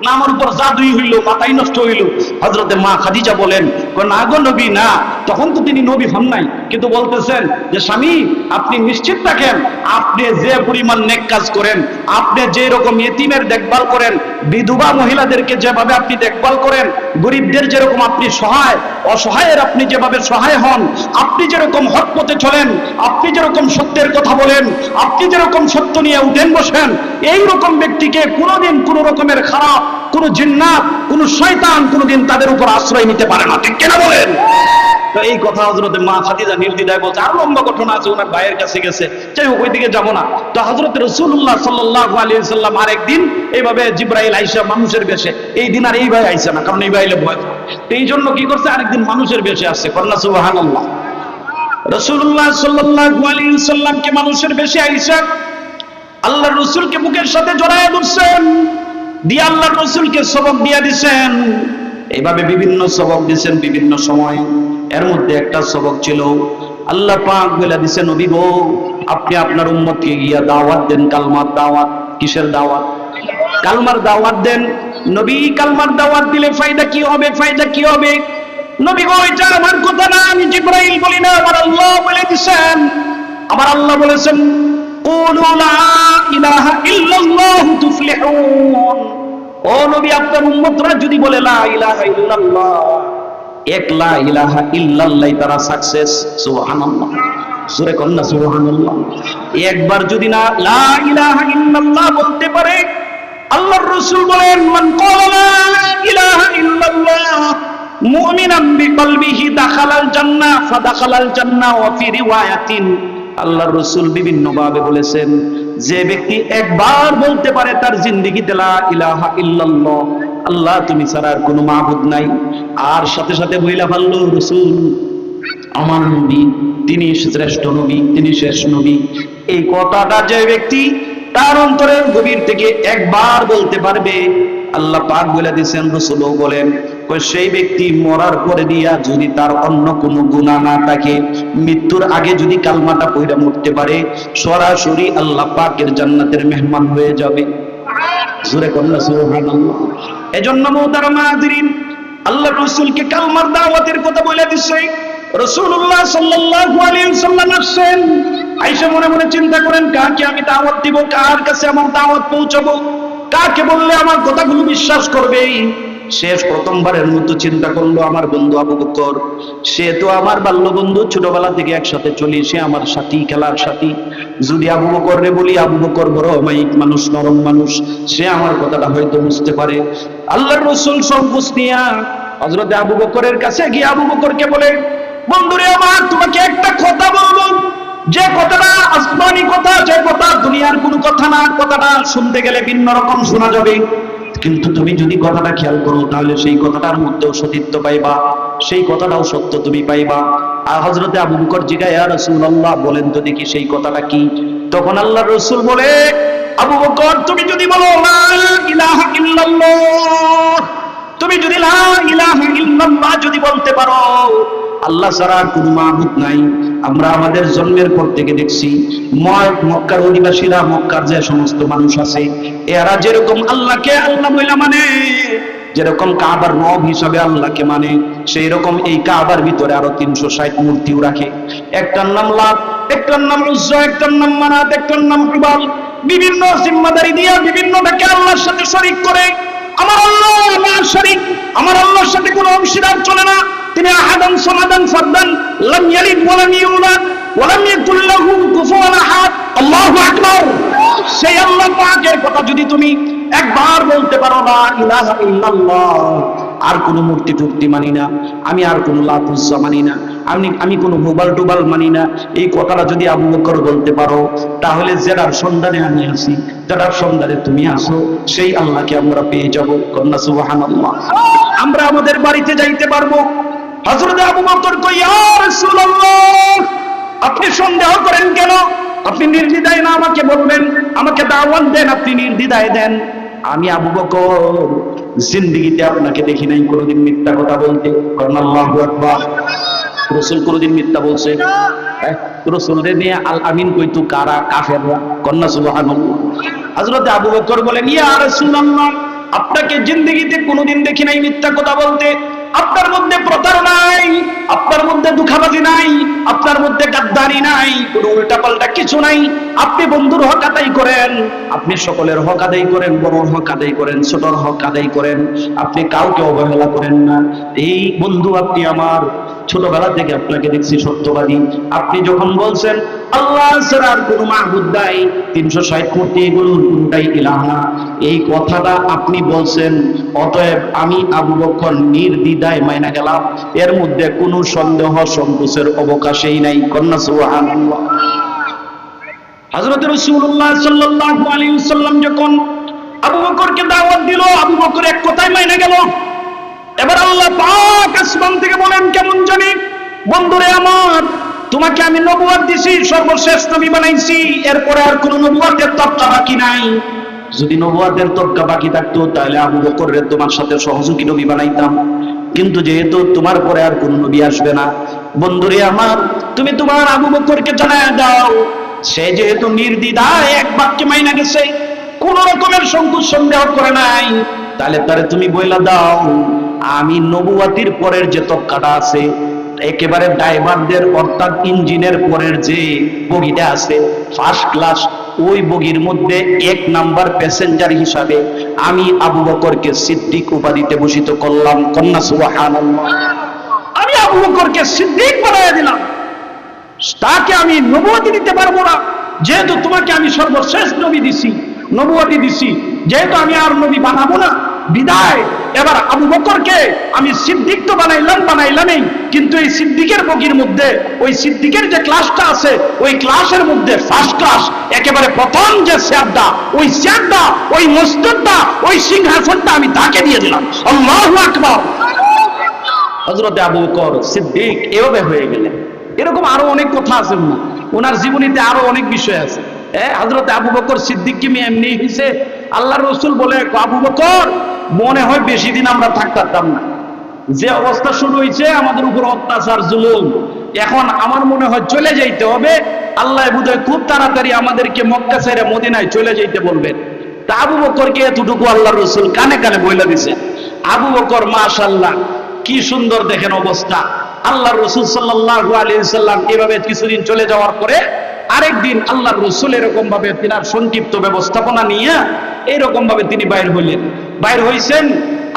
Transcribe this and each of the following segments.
না আমার উপর জাদুই হইল, মাথাই নষ্ট হইল? হযরতে মা খাদিজা বলেন, না গো নবী না, তখন তো তিনি নবী হন নাই, কিন্তু বলতেছেন যে স্বামী আপনি নিশ্চিত থাকেন, আপনি যে পরিমাণ নেক কাজ করেন, আপনি যে রকম ইতিমের দেখভাল করেন, বিধবা মহিলাদেরকে যেভাবে আপনি দেখভাল করেন, গরিবদের যেরকম আপনি সহায়, অসহায়ের আপনি যেভাবে সহায় হন, আপনি যেরকম হক পথে চলেন, আপনি যেরকম সত্যের কথা বলেন, আপনি যেরকম সত্য নিয়ে উঠেন বসেন, এই রকম ব্যক্তিকে কোনোদিন কোনো রকমের খারাপ, কোনো জিন্নাত, কোনো শয়তান কোনোদিন তাদের উপর আশ্রয় নিতে পারে না। ঠিক কিনা বলেন? তো এই কথা হযরতে মা খাদিজা নির্দ্বিধায় বলছে। আর লম্বা ঘটনা আছে, ওনার ভাইয়ের কাছে গেছে, যাই হোক ওই দিকে যাবো না। তো হযরতে রাসূলুল্লাহ সাল্লাল্লাহু আলাইহি ওয়াসাল্লাম আরেকদিন এইভাবে জিবরাইল আইসা মানুষের বেশে, এই দিন আর এই ভাই আইসা না, কারণ এই ভাইলে ভয় পায়। তো এই জন্য কি করছে, আরেকদিন মানুষের বেশে আসছে। কন্যা সুবহানাল্লাহ। রাসূলুল্লাহ সাল্লাল্লাহু আলাইহি ওয়াসাল্লামকে মানুষের বেশে আইসা আল্লাহর রাসূলকে বুকের সাথে জড়ায় ধরছেন, দিয়ে আল্লাহর রাসূলকে সবক দিয়া দিবেন। এইভাবে বিভিন্ন সবক দিবেন বিভিন্ন সময়। এর মধ্যে একটা সবক ছিল, আল্লাহ পাক বলে দিয়েছেন, নবী গো আপনি আপনার উম্মতকে গিয়া দাওয়াত দেন, কালমার দাওয়াত। কিসের দাওয়াত? কালমার দাওয়াত দেন। নবী কালমার দাওয়াত দিলে ফায়দা কি হবে? ফায়দা কি হবে? নবী গো এটা আমার কথা না, আমি জিবরাইল বলি না, আমার আল্লাহ বলে দিয়েছেন। আমার আল্লাহ বলেছেন, কুলু লা ইলাহা ইল্লাল্লাহু তুফলিহুন। ও নবী আপনার উম্মতরা যদি বলে লা ইলাহা ইল্লাল্লাহ, এক লা ইলাহা ইল্লাল্লাহ, তারা সাকসেস। সুবহানাল্লাহ। জোরে কন্না সুবহানাল্লাহ। একবার যদি না লা ইলাহা ইল্লাল্লাহ বলতে পারে, আল্লাহর রাসূল বলেন, মান ক্বালা লা ইলাহা ইল্লাল্লাহ মুমিনান বিকলবিহি দাখালাল জান্নাহ ফাদাখালাল জান্নাহ। ওয়া ফি রিওয়ায়াতিন আল্লাহর রাসূল বিভিন্ন ভাবে বলেছেন, যে ব্যক্তি একবার বলতে পারে তার জিন্দেগিতে লা ইলাহা ইল্লাল্লাহ, আল্লাহ তুমি ছাড়া আর কোনো মাবুদ নাই, আর সাথে সাথে বইলা ভাল্লো রাসূল আমার নবী তিনি শ্রেষ্ঠ নবী, তিনি শেষ নবী, এই কথাটা যে ব্যক্তি তার অন্তরের গভীর থেকে একবার বলতে পারবে, আল্লাহ পাক বলে দিয়েছেন, রাসূলও বলেন, সেই ব্যক্তি মরার পরে দিয়া যদি তার অন্য কোনো গুনাহ না থাকে, মৃত্যুর আগে যদি কালমাটা পড়ে মরতে পারে, সরাসরি আল্লাহ পাকের জান্নাতের মেহমান হয়ে যাবে। জোরে কন্না সুবহানাল্লাহ। এজন্য মুহতারাম হাজিরিন, আল্লাহ রাসূলকে কালমার দাওয়াতের কথা বলে দিছে। রাসূলুল্লাহ সাল্লাল্লাহু আলাইহি ওয়াসাল্লাম আসেন, আয়েশা মনে মনে চিন্তা করেন, কাকে আমি দাওয়াত দিব, কার কাছে আমার দাওয়াত পৌঁছাবো, কাকে বললে আমার কথাগুলো বিশ্বাস করবে। শেষ প্রথমবারের মতো চিন্তা করলো, আমার বন্ধু আবু বকর, সে তো আমার বাল্য বন্ধু, ছোটবেলা থেকে একসাথে চলি, সে আমার সাথী, খেলার সাথী। যদি আবু বকর রে বলি, আবু বকর বড় অমায়িক মানুষ, নরম মানুষ, সে আমার কথাটা হয়তো বুঝতে পারে। আল্লাহর রাসূল সব বুঝনিয়া হযরত আবু বকরের কাছে গিয়ে আবু বকরকে বলে, বন্ধুরে আমার, তোমাকে একটা কথা বলবো, যে কথাটা আসমানি কথা, যে কথা দুনিয়ার কোনো কথা না, কথাটা শুনতে গেলে ভিন্ন রকম শোনা যাবে, কিন্তু তুমি যদি কথাটা খেয়াল করো তাহলে সেই কথাটার মধ্যেও সতীত্ব পাইবা, সেই কথাটাও সত্য তুমি পাইবা। আর হযরতে আবু বকর জিজ্ঞাসা, ইয়া রাসূলুল্লাহ বলেন তো দেখি সেই কথাটা কি? তখন আল্লাহর রাসূল বলে, আবু বকর তুমি যদি বলো লা ইলাহা ইল্লাল্লাহ, তুমি যদি লা ইলাহা ইল্লাল্লাহ যদি বলতে পারো, আল্লাহ ছাড়া আর কোনো মাবুদ নাই। আমরা আমাদের জন্মের পর থেকে দেখছি মক্কার অধিবাসীরা, মক্কার যে সমস্ত মানুষ আছে, এরা যেরকম আল্লাহকে আল্লাহ বইলা মানে, যেরকম কাবার রব হিসাবে আল্লাহকে মানে, সেই রকম এই কাবার ভিতরে আরো 360 মূর্তিও রাখে। একটার নাম লাত, একটার নাম উজ্জা, একটার নাম মানাত, একটার নাম হুবাল। বিভিন্ন জিম্মাদারি দিয়া বিভিন্নটাকে আল্লাহর সাথে শরীক করে। আমার আল্লাহ আমার শরীক, আমার আল্লাহর সাথে কোনো অংশীদার চলে না। তিনি আহাদান সামাদান ফারদান, লাম ইয়ালিদ ওয়া লাম ইউলাদ ওয়া লাম ইয়াকুল লাহু কুফুয়ান আহাদ। আল্লাহু আকবার। সেই আল্লাহ পাকের কথা যদি তুমি একবার বলতে পারো, লা ইলাহা ইল্লাল্লাহ, আর কোনো মূর্তি টুর্তি মানি না, আমি আর কোনো লাত উজ্জা মানি না, আমি কোনো হুবাল টুবাল মানি না, এই কথাটা যদি আবু বকর বলতে পারো, তাহলে যেটার সন্ধানে আমি আসি, যেটার সন্ধানে তুমি আসো, সেই আল্লাহকে আমরা পেয়ে যাব। কন্যা সুবহানাল্লাহ। আমরা আমাদের বাড়িতে যাইতে পারবো। হযরত আবু বকর কই, ইয়া রাসূলুল্লাহ আপনি সন্দেহ করেন কেন? আপনি নির্দ্বিধায় না আমাকে বলবেন, আমাকে দাওয়াত দেন, আপনি নির্দ্বিধায় দেন। আমি আবু বকর জিন্দেগিতে আপনাকে দেখি নাই কোনোদিন মিথ্যা কথা বলতে। আল্লাহু আকবার। রাসূল কোনোদিন মিথ্যা বলছে? রাসূলরে নিয়ে আল আমিন কইতো কারা? কাফেররা। কন্যা সুবহানাল্লাহ। হযরত আবু বকর বলেন, ইয়া রাসূলুল্লাহ আপনাকে জিন্দেগিতে কোনোদিন দেখি নাই মিথ্যা কথা বলতে। আপনার মধ্যে প্রতারণা নাই, আপনার মধ্যে দুঃখাবাজি নাই, আপনার মধ্যে গাদ্দারি নাই, কোনো উল্টাপাল্টা কিছু নাই। আপনি বন্ধুর হক আদায় করেন, আপনি সকলের হক আদায় করেন, বড়র হক আদায় করেন, ছোটর হক আদায় করেন, আপনি কাউকে অবহেলা করেন না। এই বন্ধু আপনি আমার, ছোটবেলা থেকে আপনাকে দেখছি সত্যবাদী। আপনি যখন বলছেন আল্লাহ ছাড়া আর কোনো মাহবুদ নাই, 360 মূর্তি এগুলোর কোনটাই ইলাহ না, এই কথাটা আপনি বলছেন। অতএব আমি আবু বকর নির্দ্বিধায় মাইনা গেলাম, এর মধ্যে কোনো সন্দেহ সংকোচের অবকাশই নাই। কন্যা সুবহানাল্লাহ। হযরত রাসূলুল্লাহ সাল্লাল্লাহু আলাইহি ওয়াসাল্লাম যখন আবু বকরকে দাওয়াত দিল, আবু বকর এক কথায় মাইনা গেল। এবার আল্লাহ পাক আসমান থেকে বলেন কেমন জানি, বন্ধুরে আমার, তোমাকে আমি নবুয়ত দিছি, সর্বশেষ নবী বানাইছি, এরপরে আর কোনো নবুয়তের তবকা বাকি নাই। যদি নবুয়তের তবকা বাকি থাকতো তাহলে আবু বকরের তোমার সাথে সহযোগী নবী বানাইতাম, কিন্তু যেহেতু তোমার পরে আর কোনো নবী আসবে না, বন্ধুরে আমার, তুমি তোমার আবু বকরকে জানায় দাও, সে যেহেতু নির্দ্বিধায় এক বাক্যে মাইনা গেছে, কোন রকমের সংকোচ সন্দেহ করে নাই, তাহলে তারে তুমি বইলা দাও আমি নবুয়তির পরের যে তবকাটা আছে, একেবারে ড্রাইভারদের অর্থাৎ ইঞ্জিনের পরের যে বগিটা আছে ফার্স্ট ক্লাস, ওই বগির মধ্যে 1 নাম্বার প্যাসেঞ্জার হিসাবে আমি আবু বকরকে সিদ্দিক উপাধিতে ভূষিত করলাম। কন্যা সুবহানাল্লাহ। আমি আবু বকরকে সিদ্দিক বানায় দিলাম, তাকে আমি নবুয়তি দিতে পারবো না, যেহেতু তোমাকে আমি সর্বশেষ নবী দিছি, নবুয়তি দিছি, যেহেতু আমি আর নবী বানাবো না, বিদায় এবার আবু বকরকে আমি সিদ্দিক তো বানাইলামই, কিন্তু এই সিদ্দিকের বগির মধ্যে ওই সিদ্দিকের যে ক্লাসটা আছে, ওই ক্লাসের মধ্যে ফার্স্ট ক্লাস, একেবারে প্রথম যে চেয়ারটা, ওই চেয়ারটা, ওই মসজিদটা, ওই সিংহাসনটা আমি তাকে দিয়ে দিলাম। আল্লাহু আকবার। হযরত আবু বকর সিদ্দিক এভাবে হয়ে গেলেন। এরকম আরো অনেক কথা আছে, ওনার জীবনীতে আরো অনেক বিষয় আছে। হযরত আবু বকর সিদ্দিক কি এমনি হয়েছে? আল্লাহর রাসূল বলে, আবু বকর মনে হয় বেশি দিন আমরা থাকতাম না, যে অবস্থা শুরু হয়েছে আমাদের উপর অত্যাচার জুলুম, এখন আমার মনে হয় চলে যাইতে হবে। আল্লাহ বোধহয় খুব তাড়াতাড়ি আমাদেরকে মক্কা ছেড়ে মদিনায় চলে যাইতে বলবেন। তা আবু বকরকে এতটুকু আল্লাহর রাসূল কানে কানে বলে দিছে। আবু বকর মাশাআল্লাহ কি সুন্দর দেখেন অবস্থা। আল্লাহর রাসূল সাল্লাল্লাহু আলাইহি ওয়াসাল্লাম এভাবে কিছুদিন চলে যাওয়ার পরে আরেকদিন আল্লাহর রাসূল এরকম ভাবে তিনার সংক্ষিপ্ত ব্যবস্থাপনা নিয়ে এইরকম ভাবে তিনি বাইর হইলেন। বাইর হইছেন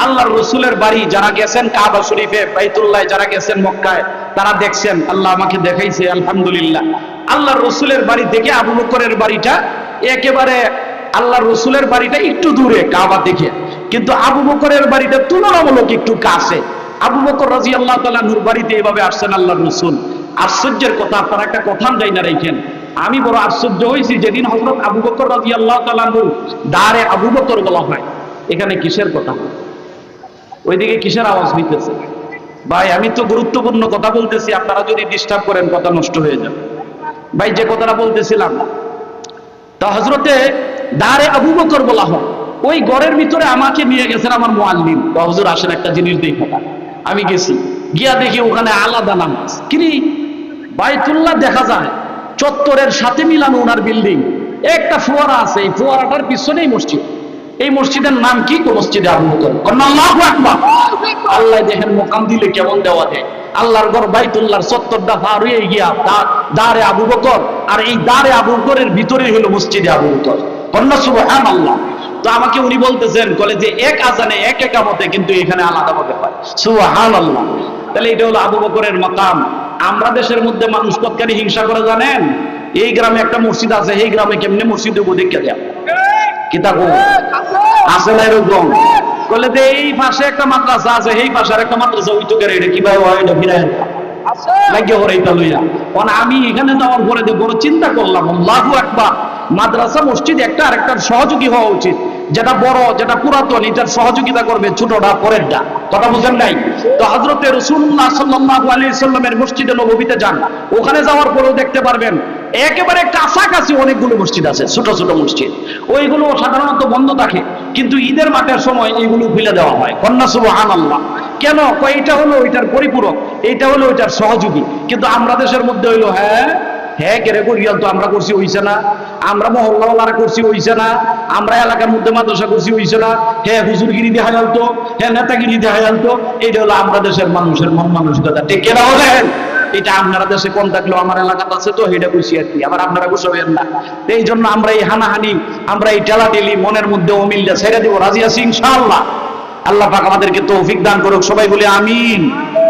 আল্লাহর রাসূলের বাড়ি, যারা গেছেন কাবা শরীফে, বাইতুল্লাহ, যারা গেছেন মক্কায়, তারা দেখছেন, আল্লাহ আমাকে দেখাইছে আলহামদুলিল্লাহ। আল্লাহর রাসূলের বাড়ি থেকে আবু বকরের বাড়িটা একেবারে, আল্লাহর রাসূলের বাড়িটা একটু দূরে কাবা থেকে, কিন্তু আবু বকরের বাড়িটা তুলনামূলক একটু কাছে। আবু বকর রাদিয়াল্লাহু তাআলা নূর বাড়িতে এইভাবে আসছেন আল্লাহর রাসূল। আশ্চর্যের কথা, আপনারা একটা কথা যাই না রাখেন, আমি বড় আশ্চর্য হয়েছি যেদিন হযরত আবু বকর রাদিয়াল্লাহু তাআলা দারে আবু বকর বলা হয়, এখানে কিসের কথা, ওইদিকে কিসের আওয়াজ হইতেছে? ভাই আমি তো গুরুত্বপূর্ণ কথা বলতেছি, আপনারা যদি ডিস্টার্ব করেন কথা নষ্ট হয়ে যাবে। ভাই যে কথাটা বলতেছিলাম, তা হযরতে দারে আবু বকর বলা হয়, ওই ঘরের ভিতরে আমাকে নিয়ে গেছেন আমার মুআল্লিম। তো হুজুর আসেন একটা জিনিস দেখো। আমি গেছি, গিয়া দেখি ওখানে আলাদা নামাজ। কিন্তু বাইতুল্লাহ দেখা যায় চত্বরের সাথে মিলানো ওনার বিল্ডিং, একটা ফোয়ারা আছে, এই ফোয়ারাটার পিছনেই মসজিদ। এই মসজিদের নাম কি? মসজিদে আবু বকর। আল্লাহু আকবার। আল্লাহ দেখেন মোকাম দিলে কেমন দেওয়া দেয়। আল্লাহর ঘর বাইতুল্লাহর চত্বরটা পার হয়ে গিয়া দারে আবু বকর, আর এই দারে আবু বকরের ভিতরে হলো মসজিদে আবু বকর। কন্যা সুবহানাল্লাহ। তো আমাকে উনি বলতেছেন, বলে যে এক আজানে এক একামতে কিন্তু এখানে আলাদা ভাবে হয়। সুবহানাল্লাহ। তাহলে এটা হলো আবু বকরের মাকাম। আমরা দেশের মধ্যে মানুষ কতখানি হিংসা করে জানেন? এই গ্রামে একটা মসজিদ আছে, এই গ্রামে কেমনে মসজিদ দেখে দেয়া কিতাব আছে না এরকম? বলে যে এই পাশে একটা মাদ্রাসা আছে, এই পাশে আর একটা মাদ্রাসা, ওই চোখের এটা কিভাবে হয়, এটা ফিরায় লাগে ওর এইটা লইয়া। আমি এখানে যাওয়ার পরে বড় চিন্তা করলাম, আল্লাহু আকবার, মাদ্রাসা মসজিদ একটা আরেকটার সহযোগী হওয়া উচিত। যেটা বড়, যেটা পুরাতন, এটার সহযোগিতা করবে ছোটটা পরেরটা। কথা বুঝেন নাই? তো হযরতে রাসূলুল্লাহ সাল্লাল্লাহু আলাইহি সাল্লামের মসজিদে নববীতে যান, ওখানে যাওয়ার পরেও দেখতে পারবেন একেবারে কাছাকাছি অনেকগুলো মসজিদ আছে, ছোট ছোট মসজিদ। ওইগুলো সাধারণত বন্ধ থাকে, কিন্তু ঈদের মাঠের সময় এইগুলো খুলে দেওয়া হয়। কন্যা সুবহানাল্লাহ। কেন? এইটা হলো ওইটার পরিপূরক, এইটা হলো ওইটার সহযোগী। কিন্তু আমরা দেশের মধ্যে হইলো হ্যাঁ কেরে করিয়াল তো আমরা করছি হইছে না, আমরা মহল্লাওয়ালারা করছি হইছে না, আমরা এলাকার মধ্যে মাদ্রাসা করছি হইছে না, হ্যাঁ হুজুরগিরি দেখা জানতো, হ্যাঁ নেতাগিরি দেখা জানতো। এইটা হলো আমরা দেশের মানুষের মন মানসিকতা। ঠিক কেনা বলেন? এটা আপনারা দেশে কোন থাকলেও আমার এলাকাতে আছে তো এটা বুঝি আর কি, আবার আপনারা বুঝবেন না। এই জন্য আমরা এই হানাহানি, আমরা এই টেলাটেলি মনের মধ্যে অমিলটা ছেড়ে দেবো। রাজি আছি ইনশাআল্লাহ? আল্লাহ পাক আমাদেরকে তৌফিক দান করুক, সবাই বলে আমিন।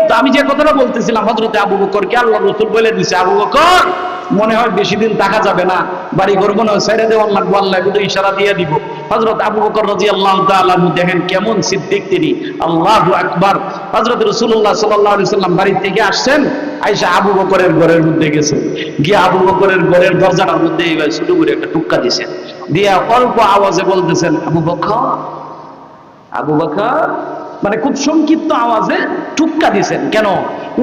তো আমি যে কথাটা বলতেছিলাম, হযরতে আবু বকরকে আল্লাহ রাসূল বলে দিয়েছে, আবু বকর মনে হয় বেশি দিন থাকা যাবে না, বাড়ি ঘর মনে হয় ছেড়ে দেওয়ার লাগবে, আল্লাহ কিন্তু ইশারা দিয়ে দিব। হযরত আবু বকর রাদিয়াল্লাহু তাআলা আনহু দেখেন কেমন সিদ্দিক তিনি, আল্লাহু আকবার। হযরত রাসূলুল্লাহ সাল্লাল্লাহু আলাইহি সাল্লাম বাড়ি থেকে আসছেন, আয়েশা আবু বকরের ঘরের মধ্যে গেছে, গিয়ে আবু বকরের ঘরের দরজাটার মধ্যে এইভাবে শুরু করে একটা টুক্কা দিয়েছেন, দিয়ে অল্প আওয়াজে বলতেছেন, আবু বকর, আবু বকর, মানে খুব সংক্ষিপ্ত আওয়াজে টুক্কা দিছেন। কেন?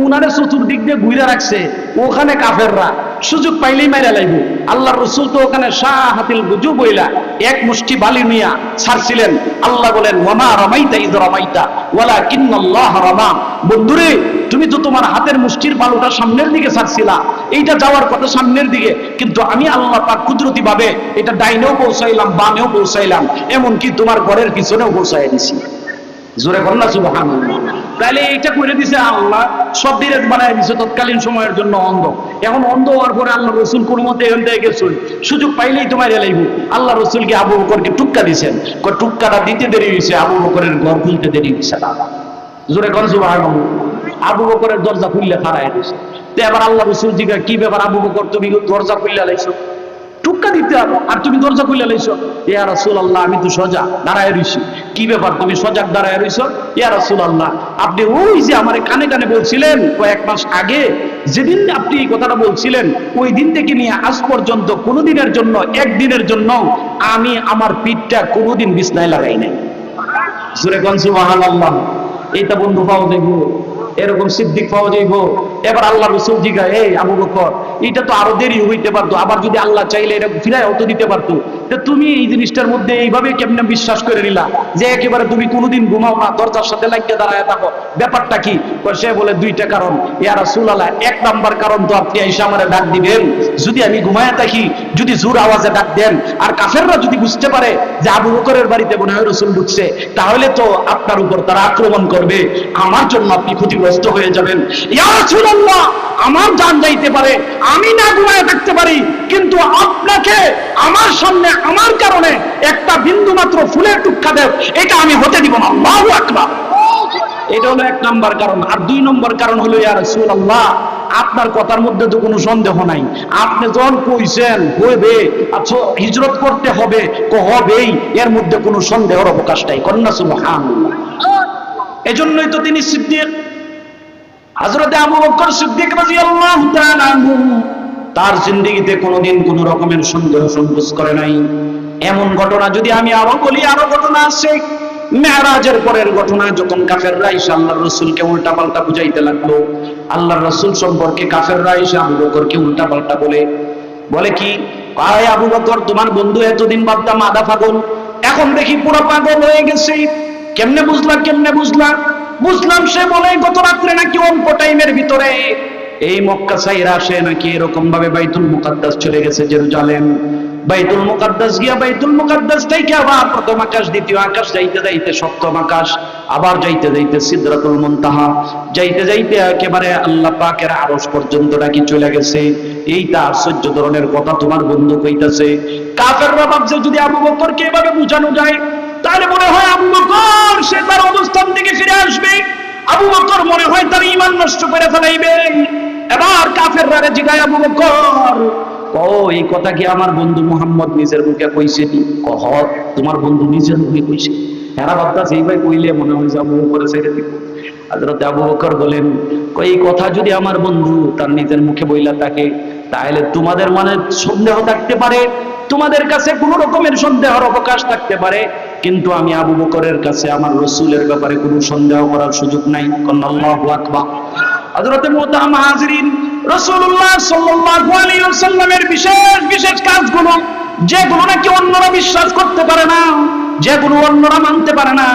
উনারে চতুর্দিক দিয়ে ঘুরে রাখছে, ওখানে কাফেররা সুযোগ পাইলেই মাইরা লাইব। আল্লাহ রসুল তো ওখানে শাহাতিল গুজু বইলা এক মুষ্টি বালি নিয়া ছাড়ছিলেন। আল্লাহ বলেন, ওয়ামা রামাইতা ইদ রামাইতা ওয়ালাকিন্নাল্লাহ রামা। বন্ধুরে, তুমি তো তোমার হাতের মুষ্টির বালুটা সামনের দিকে ছাড়ছিলা, এইটা যাওয়ার কথা সামনের দিকে, কিন্তু আমি আল্লাহ পাক কুদরতি ভাবে এটা ডাইনেও পৌঁছাইলাম, বামেও পৌঁছাইলাম, এমনকি তোমার ঘরের পিছনেও পৌঁছাই দিছি। জোরে বল না সুবহানাল্লাহ। তাহলে এইটা করে দিছে আল্লাহ, সব দিনে বানায় দিছে তৎকালীন সময়ের জন্য অন্ধ। এখন অন্ধ হওয়ার পরে আল্লাহ রসুল কোন মতে এখান থেকে গেছেন, সুযোগ পাইলেই তোমার এলাইব। আল্লাহ রসুলকে আবু বকরকে টুক্কা দিয়েছেন, টুক্কাটা দিতে দেরি হয়েছে, আবু বকরের ঘর খুলতে দেরি হয়েছে না। জোরে বল সুবহানাল্লাহ। আবু বকরের দরজা খুললে খাড়ায় দিয়েছে। তো এবার আল্লাহ রসুল জিজ্ঞা, কি ব্যাপার আবু বকর, তুমি দরজা খুললে লাইছো, টুক্কা দিতে হবে আর তুমি দরজা খুলে লাইছো? ইয়া রাসূলুল্লাহ, আমি তো সজাগ দাঁড়ায় রইছি। কি ব্যাপার, তুমি সজাগ দাঁড়ায় রইছো? ইয়া রাসূলুল্লাহ, আপনি ওই যে আমারে কানে কানে বলছিলেন কয়েক মাস আগে, যেদিন আপনি এই কথাটা বলছিলেন, ওই দিন থেকে নিয়ে আজ পর্যন্ত কোনোদিনের জন্য, একদিনের জন্য আমি আমার পিঠটা কোনোদিন বিছনায় লাগাই নাই। জোরে কোন সুবহানাল্লাহ। এইটা বন্ধু পাওয়া যাইব, এরকম সিদ্দিক পাওয়া যাইব। এবার আল্লাহ রসুল জিগায়, এই আবু বকর, এটা তো আরো দেরি হইতে পারতো, আবার যদি আল্লাহ চাইলে এটা ফিরাই হতো দিতে পারতো। তুমি এই জিনিসটার মধ্যে এইভাবে কেমনে বিশ্বাস করে নিলা যে একেবারে তুমি কোনোদিন ঘুমাও না, দরজার সাথে লাগিয়ে দাঁড়ায় থাকো, ব্যাপারটা কি? সে বলে, দুইটা কারণ। ইয়া রাসূলুল্লাহ, এক নাম্বার কারণ তো আপনি আইসা আমারে ডাক দিবেন, যদি আমি ঘুমায় থাকি, যদি জোর আওয়াজে ডাক দেন, আর কাফেররা যদি বুঝতে পারে যে আবু বকরের বাড়িতে মনে হয় রাসূল ঢুকছে, তাহলে তো আপনার উপর তারা আক্রমণ করবে, আমার জন্য আপনি ক্ষতিগ্রস্ত হয়ে যাবেন। ইয়া রাসূলুল্লাহ, আমার জান যাইতে পারে, আমি না ঘুমায় থাকতে পারি, কিন্তু আপনাকে আমার সামনে আমার কারণে একটা বিন্দু মাত্র ফুলের টুকরা দেব, এটা আমি হতে দিব না। আল্লাহু আকবার। এটা হলো এক নম্বর কারণ। আর দুই নম্বর কারণ হলো, ইয়া রাসূলুল্লাহ, আপনার কথার মধ্যে তো কোনো সন্দেহ নাই, আপনি যখন কইছেন হইবে, আচ্ছা হিজরত করতে হবে, হবেই, এর মধ্যে কোনো সন্দেহের অবকাশ নাই। কন্যা সুবহানাল্লাহ। এজন্যই তো তিনি সিদ্দিক, হযরতে আবু বকর সিদ্দিক রাদিয়াল্লাহু তাআলা আনহু তার জিন্দেগিতে কোনোদিন কোনো রকমের সন্দেহ সংকোচ করে নাই। এমন ঘটনা যদি আমি আরো বলি, আরো ঘটনা আছে। মেরাজের পরের ঘটনা, যখন কাফেররা এসে আল্লাহর রাসূলকে উল্টা পাল্টা বুঝাইতে লাগলো, আল্লাহর রাসূল সম্পর্কে কাফেররা এসে আবু বকরকে উল্টা পাল্টা বলে কি, আয় আবু বকর, তোমার বন্ধু এতদিন ভাবতাম আধা পাগল, এখন দেখি পুরো পাগল হয়ে গেছে। কেমনে বুঝলাম? বুঝলাম সে বলে গত রাত্রে নাকি অল্প টাইমের ভিতরে এই মক্কা ছাইরা আসে নাকি এরকম ভাবে বাইতুল মুকাদ্দাস চলে গেছে জেরুজালেম। বাইতুল মুকাদ্দাস গিয়া বাইতুল মুকাদ্দাস থেকে আবার প্রথম আকাশ, দ্বিতীয় আকাশ, যাইতে যাইতে সপ্তম আকাশ, আবার যাইতে যাইতে সিদরাতুল মুনতাহা, যাইতে যাইতে একেবারে আল্লাহ পাকের আরশ পর্যন্ত নাকি চলে গেছে। এইটা আশ্চর্য ধরনের কথা তোমার বন্ধু কইতাছে। কাফেররা ভাবছে যদি আবু বকরকে এভাবে বুঝানো যায়, তাহলে মনে হয় আবু বকর সে তার অবস্থান থেকে ফিরে আসবে, আবু বকর মনে হয় তার ঈমান নষ্ট করে ফেলাইবে। এবার কাফেররা জিগায়, আবু বকর, এই কথা কি আমার বন্ধু মুহাম্মদ নিজের মুখে কইছে? কহ, তোমার বন্ধু নিজের মুখে কইছে। এরা ভাবতাছে এই ভাই কইলে মনে হয় যে আবু বকর ছেড়ে দিব। হযরত আবু বকর বলেন, এই কথা যদি আমার বন্ধু তার নিজের মুখে বইলা থাকে, তাহলে তোমাদের মনে সন্দেহ থাকতে পারে, তোমাদের কাছে কোন রকমের সন্দেহের অবকাশ থাকতে পারে, কিন্তু আমি আবু বকরের কাছে আমার রাসূলের ব্যাপারে কোনো সন্দেহ করার সুযোগ নাই। আল্লাহু আকবার। হযরতে মুহতারাম হাজিরিন, রাসূলুল্লাহ সাল্লাল্লাহু আলাইহি ওয়াসাল্লামের বিশেষ বিশেষ কাজগুলো, যেগুলো নাকি অন্যরা বিশ্বাস করতে পারে না, যেগুলো অন্যরা মানতে পারে না,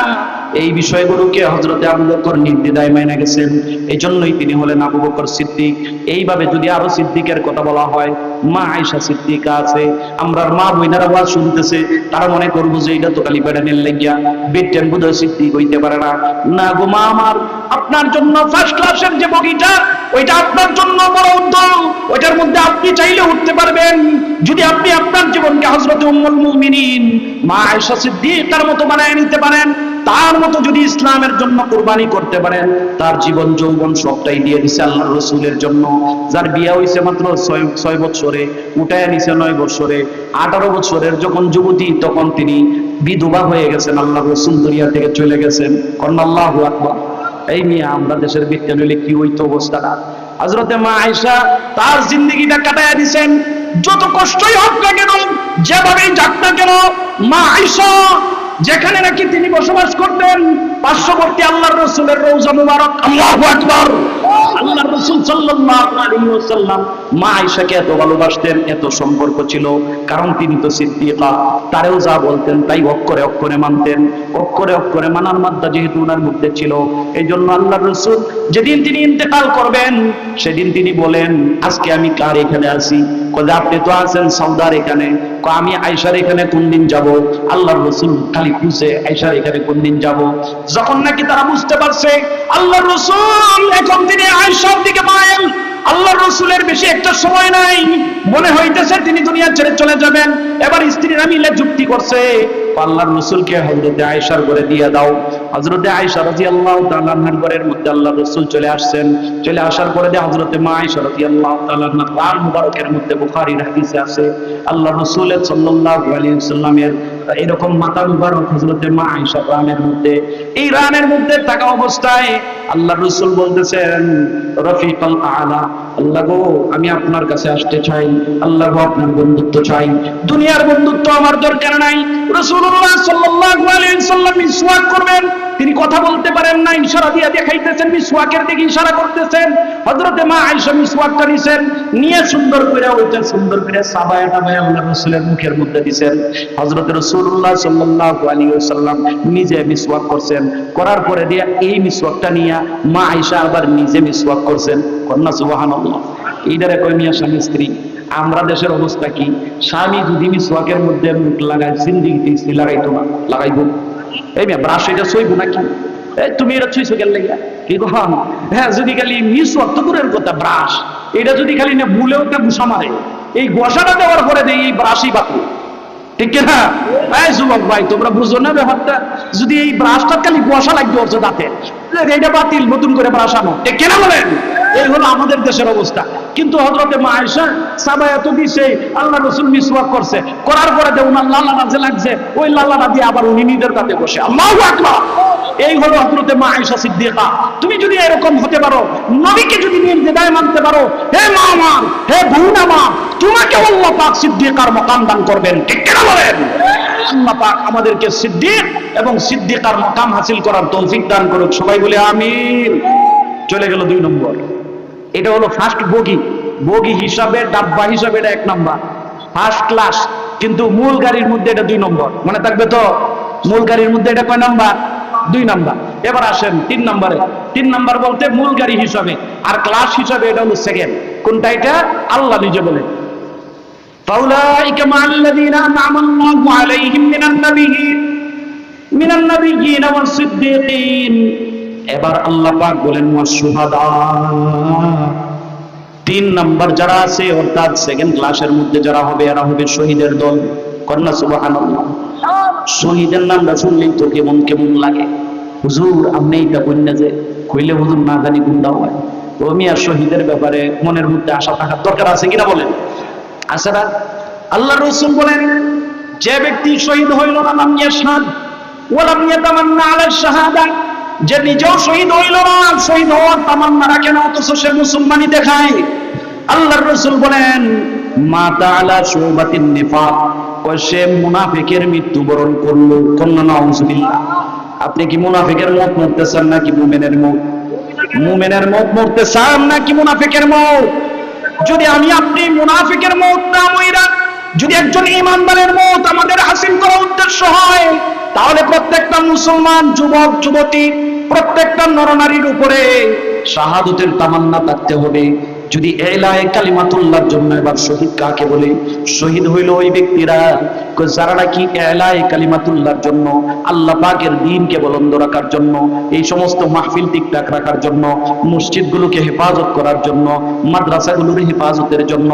এই বিষয়গুলোকে হযরতে আবু বকর নির্দ্বিধায় মেনে গেছেন। এই জন্যই তিনি হলেন আবু বকর সিদ্দিক। এইভাবে যদি আরো সিদ্দিকের কথা বলা হয়, মা আয়েশা সিদ্দিকা আছে, আমরা মা বোনেরা ওয়াজ শুনতেছে, তারা মনে করবো যে এটা তো খালি বেড়ানের লাগিয়া বেটেন বোধহয় সিদ্দিক হইতে পারে না। না গো মা আমার, আপনার জন্য ফার্স্ট ক্লাসের যে বগিটা, ওইটা আপনার জন্য বড় উদ্যম, ওইটার মধ্যে আপনি চাইলে উঠতে পারবেন যদি আপনি আপনার জীবনকে হযরতে উম্মুল মুমিনিন মা আয়েশা সিদ্দিকার মতো বানায় নিতে পারেন, তার মতো যদি ইসলামের জন্য কুরবানি করতে পারেন, তার জীবন যৌবন সবটাই দিয়ে দিছে আল্লাহর রাসূলের জন্য। যার বিয়ে হইছে মাত্র 6 বছরে, উঠায় নিছে 9 বছরে, 18 বছরের যখন যুবতী তখন তিনি বিধবা হয়ে গেছেন, আল্লাহর রাসূল দুনিয়া থেকে চলে গেছেন। আল্লাহু আকবার। এই মিয়া আমরা দেশের বিজ্ঞান হইলে কি হইতো অবস্থাটা। হযরতে মা আয়েশা তার জিন্দেগিটা কাটায়া দিছেন, যত কষ্টই হোক না কেন, যেভাবেই যাক না কেন, মা আয়েশা যেখানে নাকি তিনি বসবাস করতেন পার্শ্ববর্তী আল্লাহর রাসূলের রওজা মুবারক, আল্লাহু আকবার, আল্লাহর রাসূল সাল্লাল্লাহু আলাইহি ওয়াসাল্লাম মা আয়েশাকে এত ভালোবাসতেন, এত সম্পর্ক ছিল, কারণ তিনি তো সিদ্দিকা। তারেও যা বলতেন তাই অক্ষরে অক্ষরে মানতেন। অক্ষরে অক্ষরে মানার মাত্রা যেহেতু ওনার মধ্যে ছিল, এই জন্য আল্লাহর রাসূল যেদিন তিনি ইন্তেকাল করবেন সেদিন তিনি বলেন, আজকে আমি কার এখানে আছি? কয় আপনি তো আছেন সওদার এখানে। কয় আমি আয়েশার এখানে কোন দিন যাব? আল্লাহর রাসূল খালি খুঁজে আয়েশার এখানে কোন দিন যাব। যখন নাকি তারা বুঝতে পারছে আল্লাহর রাসূল এখন তিনি আয়েশার দিকে মাইল, আল্লাহর রাসূলের বেশি একটা সময় নাই, মনে হইতেছে তিনি দুনিয়া ছেড়ে চলে যাবেন। এবার স্ত্রীরা মিলে যুক্তি করছে, আল্লাহর রাসূলকে হযরতে আয়েশার ঘরে দিয়ে দাও। হযরতে আয়েশা রাদিয়াল্লাহু তাআলা আনহার ঘরের মধ্যে আল্লাহর রাসূল চলে আসছেন। চলে আসার পরে হযরতে মা আয়েশা রাদিয়াল্লাহু তাআলা আনহার রান মুবারকের মধ্যে বুখারীর হাদিসে আছে, আল্লাহর রাসূল সাল্লাল্লাহু আলাইহি ওয়াসাল্লামের এরকম মাথা মুবারক হযরতে মা আয়েশা রানের মধ্যে, এই রানের মধ্যে থাকা অবস্থায় আল্লাহর রাসূল বলতেছেন, রফিকাল আলা, আল্লাহ গো আমি আপনার কাছে আসতে চাই, আল্লাহ গো আপনার বন্ধুত্ব চাই, দুনিয়ার বন্ধুত্ব আমার দরকার নাই। রাসূলুল্লাহ সাল্লাল্লাহু আলাইহি ওয়াসাল্লাম মিসওয়াক করবেন, তিনি কথা বলতে পারেন না, ইশারা দিয়ে দেখাইতেছেন, মিসওয়াকের দিকে ইশারা করতেছেন। হযরতে মা আয়েশা মিসওয়াকটা নিছেন, নিয়ে সুন্দর করে ওইটা সুন্দর করে সাবায়া টাবায়া আল্লাহর রাসূলের মুখের মধ্যে দিবেন। হযরতে রাসূলুল্লাহ সাল্লাল্লাহু আলাইহি ওয়াসাল্লাম নিজে মিসওয়াক করছেন, করার পরে দিয়ে এই মিসওয়াকটা নিয়ে মা আয়েশা আবার নিজে মিসওয়াক করছেন। কন্যা সুবহানাল্লাহ। এইটারে কয় মিয়া স্বামী স্ত্রী। আমরা দেশের অবস্থা কি? স্বামী যদি মিসওয়াকের মধ্যে মুখ লাগায়, জিন্দিগিতে স্ত্রী লাগাইতো না, লাগাইবো? এই মিয়া ব্রাশ এটা ছইবো নাকি? এই তুমি এটা ছুঁইছো কেন লাগিয়া? কি কখন? হ্যাঁ, যদি খালি মিসওয়াক তো দূরের কথা, ব্রাশ এটা যদি খালি না ভুলেও তা ঘুষা মারে, এই ঘষাটা দেওয়ার পরে দেই এই ব্রাশই বাতিল, ঠিক না? এই যুবক ভাই তোমরা বুঝো না ব্যাপারটা? যদি এই ব্রাশটা খালি ঘষা লাগবে ওর দাঁতে, এটা বাতিল, নতুন করে ব্রাশ আনো, ঠিক কেনা বলেন? এই হলো আমাদের দেশের অবস্থা। কিন্তু হযরতে মা আয়েশা সাবায়া তো দিছে, আল্লাহর রাসূল মিসওয়াক করছে, করার পরে ওনার লালাটা যে লাগছে ওই লালাটা দিয়ে আবার উনি নিজের কাছে বসে। আল্লাহু আকবার। এই হলো হযরতে মা আয়েশা সিদ্দিকা। তুমি যদি এরকম হতে পারো, নবীকে যদি নির্দ্বিধায় মানতে পারো, হে মা আমার, হে বোন আমার, তোমাকে আল্লাহ পাক সিদ্দিকার মাকাম দান করবেন, ঠিক কিনা বলেন? আল্লাহ পাক আমাদেরকে সিদ্দিক এবং সিদ্দিকার মাকাম হাসিল করার তৌফিক দান করুক, সবাই বলে আমিন। চলে গেল 2 নম্বর। এটা হলো ফার্স্ট বগি। বগি হিসাবে, ডাব্বা হিসাবে এটা 1 নম্বর, ফার্স্ট ক্লাস। কিন্তু মূল গাড়ির মধ্যে এটা 2 নম্বর, মনে থাকবে তো? মূল গাড়ির মধ্যে এটা কয় নাম্বার? 2 নাম্বার। এবার আসেন 3 নম্বরে। 3 নাম্বার বলতে মূল গাড়ি হিসাবে, আর ক্লাস হিসাবে এটা হলো সেকেন্ড। কোনটা এটা? আল্লাহ নিজে বলেন, ফাউলাইকা মা'আল্লাযীনা আন'আমা আল্লাহু আলাইহিম মিনান নাবিয়্যিনা ওয়াস সিদ্দীকিন। এবার আল্লাহ পাক বলেন ওয়াস শুহাদা। 3 নাম্বার যারা আছে, অর্থাৎ সেকেন্ড ক্লাসের মধ্যে যারা হবে, এরা হবে শহীদের দল। কন্যা সুবহানাল্লাহ। শহীদের নামটা শুনলেই তো কেমন কেমন লাগে। হুজুর আপনি এটা কন্যা যে কইলে হুজুর না জানি গুন্ডা হয়। ও মিয়া শহীদের ব্যাপারে মনের মধ্যে আশা থাকার দরকার আছে কিনা বলেন? আছে না? আল্লাহর রাসূল বলেন, যে ব্যক্তি শহীদ হইল না, লাম ইয়াশহাদ ওয়া লাম ইয়াতামান্না আলা শাহাদা, যে নিজেও শহীদ হইল না, শহীদ হওয়ার তামান্না রাখে না, অথচ সে মুসলমানি দেখায়, আল্লাহর রাসূল বলেন মাতা আলা শুবাতিন নিফাক, সে মুনাফিকের মৃত্যুবরণ করলো। কন্যা নাউজুবিল্লাহ। আপনি কি মুনাফিকের মত মরতে চান নাকি মুমিনের মত? মুমিনের মত মরতে চান নাকি মুনাফিকের মত? যদি আমি আপনি মুনাফিকের মত না মইরা যদি একজন ঈমানদারের মত আমাদের হাসিল করার উদ্দেশ্য হয়, তাহলে প্রত্যেকটা মুসলমান যুবক যুবতী প্রত্যেকটা নরনারীর উপরে শাহাদাতের তামান্না থাকতে হবে। যদি এলায়ে কালিমাতুল্লাহর জন্য, এবার শহীদ কাকে বলে? শহীদ হইল ওই ব্যক্তিরা যারা নাকি এলায়ে কালিমাতুল্লাহর জন্য, আল্লাহ পাকের দ্বীনকে বুলন্দ রাখার জন্য, এই সমস্ত মাহফিল ঠিকঠাক রাখার জন্য, মসজিদগুলোকে হেফাজত করার জন্য, মাদ্রাসাগুলোর হেফাজতের জন্য,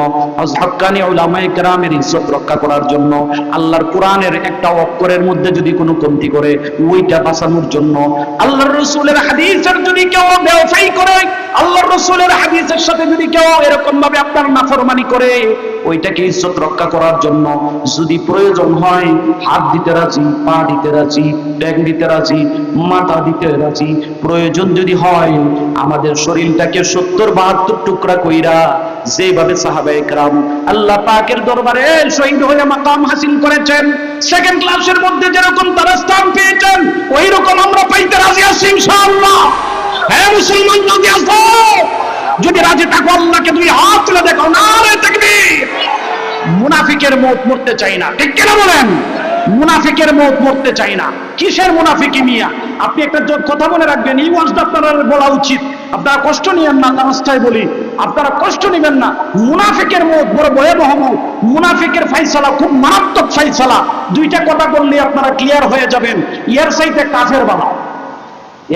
হক্কানি উলামায়ে কেরামের ইজ্জত রক্ষা করার জন্য, আল্লাহর কোরআনের একটা অক্ষরের মধ্যে যদি কোনো কমতি করে ওইটা বাঁচানোর জন্য, আল্লাহর রাসূলের হাদিসের যদি কেউ বেওফাই করে, আল্লাহর রাসূলের হাদিসের সাথে যদি কেউ এরকম ভাবে আপনার নাফরমানি করে, ওইটাকে ইজ্জত রক্ষা করার জন্য যদি প্রয়োজন হয় হাত দিতে রাজি, পা দিতে রাজি, ট্যাং দিতে রাজি, মাথা দিতে রাজি, প্রয়োজন যদি হয় আমাদের শরীরটাকে 70-72 টুকরা কইরা যেভাবে সাহাবায়ে কেরাম আল্লাহ পাকের দরবারে শহীদ হয়ে মাকাম হাসিল করেছেন, সেকেন্ড ক্লাসের মধ্যে যেরকম তারা স্থান পেয়েছেন, ওই রকম আমরা পাইতে রাজি আছি ইনশাআল্লাহ। হ্যাঁ মুসলমান যদি আসো, যদি রাজি থাকো আল্লাহকে দুই হাত তুলে দেখো, নারে তাকবীর। মুনাফিকের মত মরতে চাই না, ঠিক কিনা বলেন? মুনাফিকের মত মরতে চাই না। কিসের মুনাফিকি মিয়া? আপনি একটা কথা মনে রাখবেন, এই ওয়াজটা আপনারা বলা উচিত। আপনারা কষ্ট নিয়েন না, রাস্তায় বলি, আপনারা কষ্ট নেবেন না। মুনাফিকের মত বড় ভয়াবহ মত। মুনাফিকের ফাইসালা খুব মারাত্মক ফাইসালা। দুইটা কথা বললে আপনারা ক্লিয়ার হয়ে যাবেন। এর চাইতে কাফের বালা,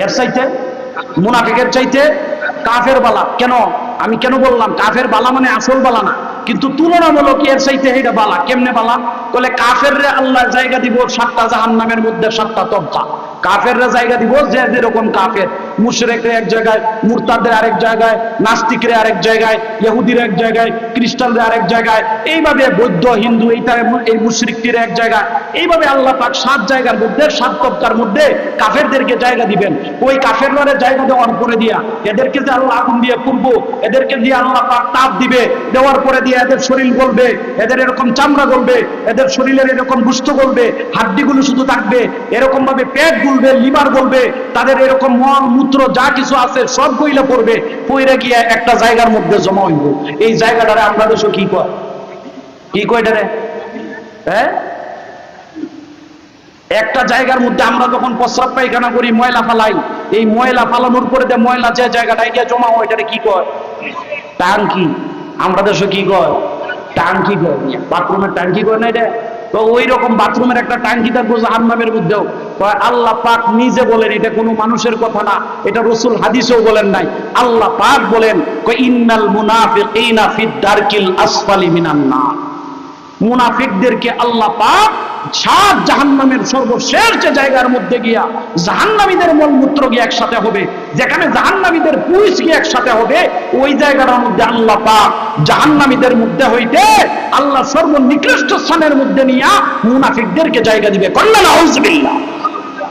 এর চাইতে মুনাফিকের চাইতে কাফের বালা। কেন? আমি কেন বললাম কাফের বালা? মানে আসল বালা না, কিন্তু তুলনামূলক এর চাইতে এইটা বালা। কেমনে বালা? বলে কাফেররে আল্লাহ জায়গা দিব 7টা জাহান্নামের মধ্যে, 7টা তবকা। কাফেররে জায়গা দিব যে যেরকম কাফের, মুশরিকরে এক জায়গায়, মুরতাদদের আরেক জায়গায়, নাস্তিকরে আরেক জায়গায়, ইহুদির এক জায়গায়, খ্রিস্টানদের আরেক জায়গায়, এইভাবে বৌদ্ধ হিন্দু এই মুশরিকটির এক জায়গায়, এইভাবে আল্লাহ পাক 7 জায়গার মধ্যে, 7 তবকার মধ্যে কাফেরদেরকে জায়গা দিবেন। ওই কাফেররা জায়গা দেওয়ার পরে দিয়া এদেরকে যে আল্লাহ আগুন দিয়ে পুড়বো, এদেরকে দিয়ে আল্লাহ পাক তাপ দিবে, দেওয়ার পরে দিয়ে এদের শরীর গলবে, এদের এরকম চামড়া গলবে, এদের শরীরের এরকম গুস্ত গলবে, হাড্ডিগুলো শুধু থাকবে, এরকম ভাবে পেট গলবে, লিভার গলবে, তাদের এরকম মল মূত্র যা কিছু আছে সব গইলে পড়বে, পইরা গিয়ে একটা জায়গার মধ্যে জমা হইব। এই জায়গাটারে আমরা দেশে কি কয়? কি কয় এটারে? হ্যাঁ, একটা জায়গার মধ্যে আমরা যখন প্রস্রাব পায়খানা করি, ময়লা ফালাই, এই ময়লা ফালানোর পরে যে ময়লা যে জায়গাটায় গিয়ে জমা হয়, এটারে কি কয়? টাঙ্কি। আমরা দেশে কি কয়? টাঙ্কি কয়। বাথরুমের টাঙ্কি কয় না এটা? তো ওই রকম বাথরুমের একটা টাঙ্কি থাকবো জাহান্নামের মধ্যেও। আল্লাহ পাক নিজে বলেন, এটা কোনো মানুষের কথা না, এটা রাসূল হাদিসেও বলেন নাই, আল্লাহ পাক বলেন, ইন্নাল মুনাফিকিনা ফিদ দারকিল আসফালি মিনান নার। মুনাফিকদেরকে আল্লাহ পাক 7 জাহান্নামের সর্বশেষ যে জায়গার মধ্যে গিয়া জাহান্নামীদের মলমূত্র গিয়ে একসাথে হবে, যেখানে জাহান্নামীদের পুলিশ গিয়ে একসাথে হবে, ওই জায়গাটার মধ্যে আল্লাহ পাক জাহান্নামীদের মধ্যে হইতে আল্লাহ সর্বনিকৃষ্ট স্থানের মধ্যে নিয়ে মুনাফিকদেরকে জায়গা দিবে। কল্লা নাউযুবিল্লাহ।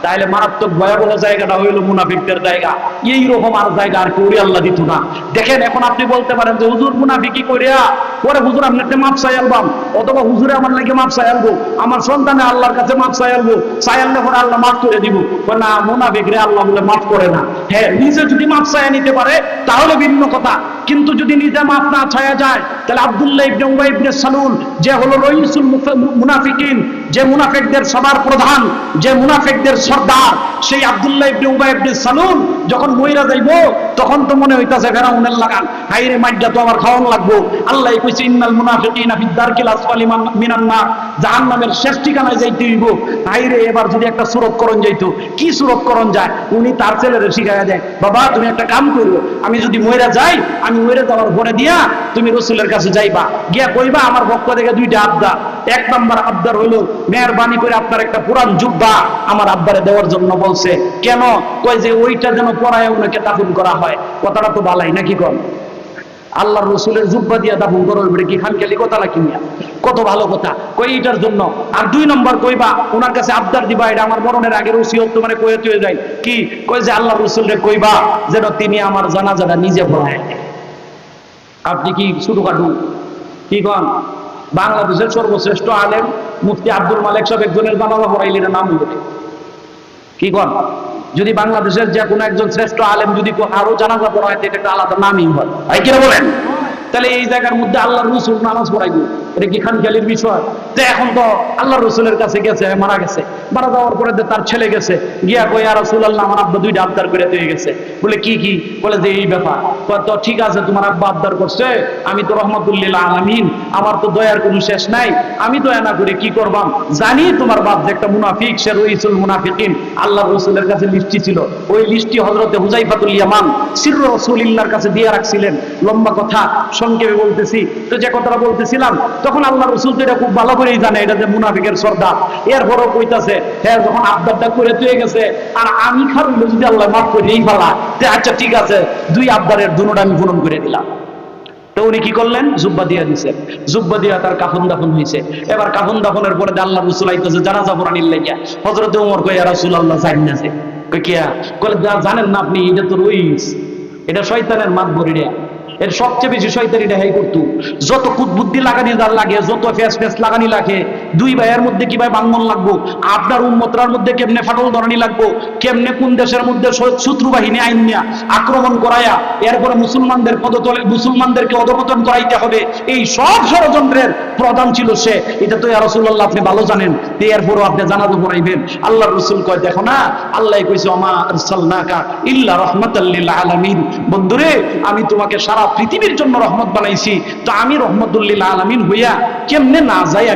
তাহলে মারাত্মক ভয়াবহ জায়গাটা হইল মুনাফিকদের জায়গা। এইরকম আর জায়গা আর কেউ আল্লাহ দিত না। দেখেন, এখন আপনি বলতে পারেন যে হুজুর মুনাফিকি করিয়া পরে হুজুর আপনাকে মাপ চাই আলবাম, অথবা হুজুরে আমার লাগে মাপ চাই আলবো, আমার সন্তানে আল্লাহর কাছে মাপ চাই আলবো, চাই আনলে পরে আল্লাহ মাফ করে দিব। না, মুনাফিক রে আল্লাহ বলে মাফ করে না। হ্যাঁ, নিজে যদি মাপ চাইয়া নিতে পারে তাহলে ভিন্ন কথা, কিন্তু যদি নিজে মাপ না ছায়া যায়, তাহলে আব্দুল্লাহ ইবনে উবাই ইবনে সালুল, যে হলো রইসুল মুনাফিকিন, যে মুনাফিকদের সবার প্রধান, যে মুনাফিকদের সর্দার, সেই আব্দুল্লাহ ইবনে উবাই ইবনে সালুল যখন মইরা যাইব, তখন তো মনে হইতাছে ফেরাউনের লাগান, হাইরে মাইডা তো আমার খাওয়ান লাগবো। আল্লাহ কইছে ইন্নাল মুনাফিকিনা ফিদ দারকিল আসফালি মিনান নার, জাহান্নামের শেষ ঠিকানায় যাইতে হইব। হাইরে, এবার যদি একটা সূরত করণ যাইতো, কি সূরত করণ যায়? উনি তার ছেলেরে শিখাইয়া দেয়, বাবা তুমি একটা কাম করো, আমি যদি মইরা যাই, আমি মইরা যাওয়ার পরে দিয়া তুমি রাসূলের কাছে যাইবা, গিয়া কইবা আমার পক্ষ থেকে 2টা আবদার। 1 নম্বর আবদার হলো, মেহেরবানি করে আপনার একটা পুরান জুব্বা আমার আব্বারে দেওয়ার জন্য বলছে। কেন? কই যে ওইটা যেন পরায় ওনাকে দাফন করা হয়। কথাটা তো ভালাই নাকি? কন আল্লাহর রাসূলের জুব্বা দিয়া দাফন করবে কি খানখালি কথা নাকি? কত ভালো কথা। কই এইটার জন্য। আর 2 নম্বর কইবা, ওনার কাছে আবদার দিবা, এটা আমার মরণের আগের ওসিয়ত তোমারে কইতে হয়ে যায়। কি? কই যে আল্লাহর রাসূলরে কইবা যেন তিনি আমার জানাজাটা নিজে পড়ায়। আপনি কি শুরু কাটু? কি কন? বাংলাদেশের সর্বশ্রেষ্ঠ আলেম মুফতি আব্দুল মালিক সাহেব একজনের জানাজা পড়াইলেন, নাম বলে কি কন? যদি বাংলাদেশের যে কোনো একজন শ্রেষ্ঠ আলেম যদি আরো জানাজা পড়ায়, এটা একটা আলাদা নামই হয়, কিনা বলেন? তাহলে এই জায়গার মধ্যে আল্লাহর রাসূল নামাজ পড়াইব, এটা কি খানখালির বিষয়? তো এখন তো আল্লাহ রসুলের কাছে গেছে, মারা গেছে, মারা যাওয়ার পরে তার ছেলে গেছে, গিয়া কই ইয়া রাসূলুল্লাহ আমার আব্বা দুইটা আবদার করে দিয়ে গেছে। বলে কি কি? বলে যে এই ব্যাপার। তো ঠিক আছে, তোমার আব্বা আবদার করছে, আমি তো রহমাতুল লিল আলামিন, আমার তো দয়ার কোনো শেষ নাই, আমি দয়া না করে কি করবাম? জানি তোমার বাপ যে একটা মুনাফিক, সে রইসুল মুনাফিকিন। আল্লাহ রসুলের কাছে লিস্টি ছিল, ওই লিস্টি হযরতে হুযায়ফাতুল ইয়ামান সির রাসূলিল্লাহর কাছে দিয়ে রাখছিলেন। লম্বা কথা সংক্ষেপে বলতেছি। তো যে কথাটা বলতেছিলাম, তখন আল্লাহ রসুল তো এটা খুব ভালো করেই জানে এটা যে মুনাফিকের সর্দার। এরপরও কইতাছে হ্যাঁ, যখন আবদারটা করে তুই গেছে আর আমি খারুল যদি আল্লাহ মাফ করে এই ফালা, আচ্ছা ঠিক আছে, দুই আবদারের দুটোটা আমি পূরণ করে দিলাম। তো উনি কি করলেন? জুব্বা দিয়া দিছে, জুব্বা দিয়া তার কাফন দাফন হয়েছে। এবার কাফন দাফনের পরে আল্লাহ রসুল আইতেছে জানাজা পড়ানির লাগিয়া। হযরতে ওমর কয় ইয়া রাসূলুল্লাহ জানি না যে কিয়া, কলে জানেন না আপনি, এটা তো রইস, এটা শয়তানের মাতবরিয়া, এর সবচেয়ে বেশি শয়তানিটা হেই করতো। যত কুদবুদ্ধি লাগানি যার লাগে, যত ফেস ফেস লাগানি লাগে, দুই ভাইয়ের মধ্যে কিভাবে বাঙ্গন লাগবো, আপনার উম্মতরার মধ্যে কেমনে ফাটল ধরানি লাগবো, কেমনে কোন দেশের মধ্যে শত্রু বাহিনী আইনিয়া আক্রমণ করায়া এরপরে মুসলমানদের পদতলে মুসলমানদেরকে অধপতন করাইতে হবে, এই সব ষড়যন্ত্রের প্রধান ছিল সে। এটা তো ইয়া রাসূলুল্লাহ আপনি ভালো জানেন, এরপরও আপনি জানাজা পড়াইবেন। আল্লাহ রসুল কয় দেখো না, আল্লাহ কইছে ওমা আরসালনাকা ইল্লা রাহমাতাল লিল আলামিন। বন্ধুরে, আমি তোমাকে সারা পৃথিবীর জন্য রহমত বানাইছি, তো আমি রহমতুল লিল আলামিন হইয়া কেমনে না যাই?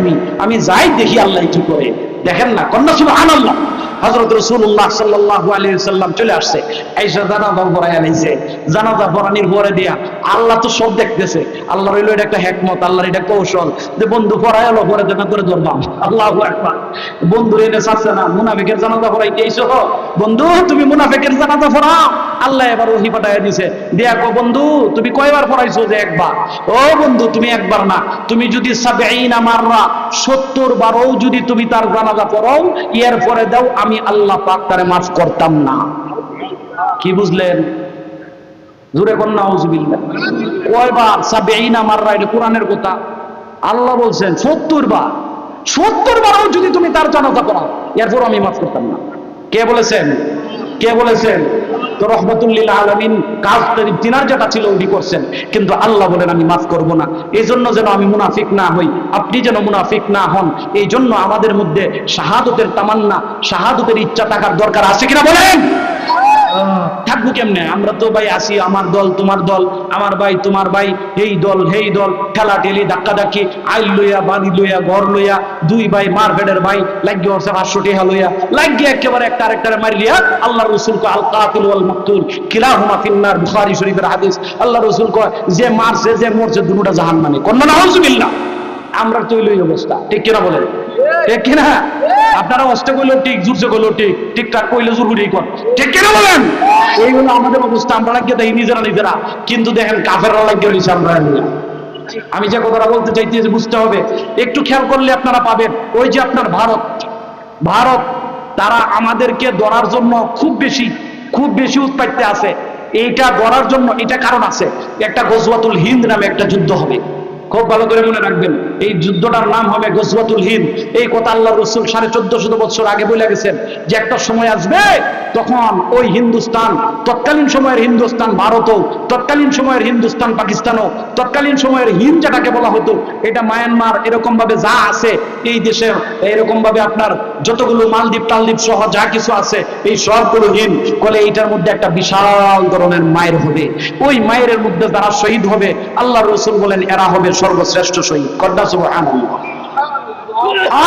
আমি যাই, দেখি আল্লাহ কি করে। দেখেন না, কন্যা সুবহানাল্লাহ। হযরত রাসূলুল্লাহ সাল্লাল্লাহু আলাইহি ওয়াসাল্লাম চলে আসছে, আয়েশা জানাজা পড়াইয়া নিছে। জানাজা পড়ানির পরে দিয়া আল্লাহ তো সব দেখতেছে। আল্লাহর হইলো এটা একটা হিকমত, আল্লাহর এটা কৌশল যে বন্ধু পড়াইলো পরে দেখা করে ধরবাম। আল্লাহু আকবার। বন্ধু এনে চাচ্ছে না, মুনাফিকের জানাজা পড়াইতে আইছো, বন্ধু তুমি মুনাফিকের জানাজা পড়াও। আল্লাহ এবার ওহী পাঠাইয়া দিছে, দিয়া কো বন্ধু তুমি কয়বার পড়াইছো? যে একবার। ও বন্ধু তুমি একবার না, তুমি যদি ৭০ মাররা ৭০ বারও যদি তুমি তার জানাজা পড়াও, এর পরে দাও আমি আল্লাহ পাক তারে মাফ করতাম না। কি বুঝলেন? জোরে কোন নাউজুবিল্লাহ। কয়বার? ৭০ মাররা, এটা কোরআনের কথা। আল্লাহ বলছেন ৭০ বার, ৭০ বারও যদি তুমি তার জানাজা পড়াও, এরপর আমি মাফ করতাম না। কে বলেছেন? কে বলেছেন? তো রহমাতুল লিল আলামিন কাজ তিনার যেটা ছিল ওই করছেন, কিন্তু আল্লাহ বলেন আমি মাফ করব না। এই জন্য যেন আমি মুনাফিক না হই, আপনি যেন মুনাফিক না হন, এই জন্য আমাদের মধ্যে শাহাদতের তামান্না, শাহাদতের ইচ্ছা থাকার দরকার আছে কিনা বলেন? থাকবো কেমনে? আমরা তো ভাই আসি, আমার দল তোমার দল, আমার ভাই তোমার ভাই, এই দল হেই দল, ঠেলা ঠেলি ধাক্কা ধাক্কি, আইল লইয়া বাড়ি লইয়া ঘর লইয়া, দুই ভাই মার ফেডের ভাই লাগিয়ে হচ্ছে 500 টাকা লইয়া লাগিয়ে একেবারে একটা আরেকটারে মারিয়া। আল্লাহ রসুল কয় আল কাতিল ওয়াল মাকতুল কিলাহুমা ফিন্নার, বুখারী শরীফের হাদিস। আল্লাহ রসুল কয় যে মারছে যে মরছে দুটোটা জাহান্নামে। কোন নাউজুবিল্লাহ। আমরা তো এই অবস্থা, ঠিক কিনা বলেন? ঠিক কিনা? আপনারা অস্তে কইলেও ঠিক, জোরসে কইলেও ঠিক, ঠিকঠাক কইলে জরুরি কর, ঠিক কিনা বলেন? এইগুলো আমাদের অবস্থা। আমরা লাগিয়ে দেখি নিজেরা নিজেরা, কিন্তু দেখেন কাফেররা লাগিয়ে রয়েছে আমরা। আমি যে কথাটা বলতে চাইতেছি বুঝতে হবে, একটু খেয়াল করলে আপনারা পাবেন। ওই যে আপনার ভারত তারা আমাদেরকে ধরার জন্য খুব বেশি উৎপাইতে আছে। এইটা ধরার জন্য এটা কারণ আছে, একটা গজওয়াতুল হিন্দ নামে একটা যুদ্ধ হবে। খুব ভালো করে মনে রাখবেন, এই যুদ্ধটার নাম হবে গজওয়াতুল হিন্দ। এই কথা আল্লাহ রসুল 1450 বছর আগে বলে গেছেন যে একটা সময় আসবে তখন ওই হিন্দুস্তান, তৎকালীন সময়ের হিন্দুস্তান ভারতও, তৎকালীন সময়ের হিন্দুস্তান পাকিস্তানও, তৎকালীন সময়ের হিন্দ যেটাকে বলা হতো, এটা মায়ানমার, এরকম ভাবে যা আছে এই দেশে, এরকম ভাবে আপনার যতগুলো মালদ্বীপ টালদ্বীপ সহ যা কিছু আছে এই সবগুলো হিন্দ। বলে এইটার মধ্যে একটা বিশাল ধরনের মায়ের হবে। ওই মায়ের মধ্যে যারা শহীদ হবে, আল্লাহ রসুল বলেন এরা হবে সর্বশ্রেষ্ঠ শহীদ। কন্যা সুবহানাল্লাহ।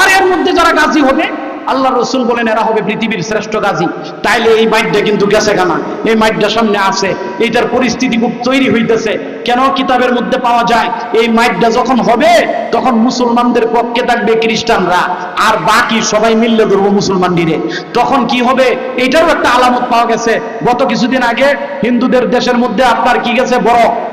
আর এর মধ্যে যারা গাজী হবে, আল্লাহ রসুল বলেন এরা হবে পৃথিবীর শ্রেষ্ঠ গাজী। তাইলে এই মাইটটা কিন্তু গেছে কানা, এই মাইটটা সামনে আছে, এইটার পরিস্থিতি খুব তৈরি হইতেছে। কেন? কিতাবের মধ্যে পাওয়া যায় এই মাইটটা যখন হবে তখন মুসলমানদের পক্ষে থাকবে খ্রিস্টানরা, আর বাকি সবাই মিললে ধরবো মুসলমান দিনে। তখন কি হবে? এটারও একটা আলামত পাওয়া গেছে। গত কিছুদিন আগে হিন্দুদের দেশের মধ্যে আপনার কি গেছে,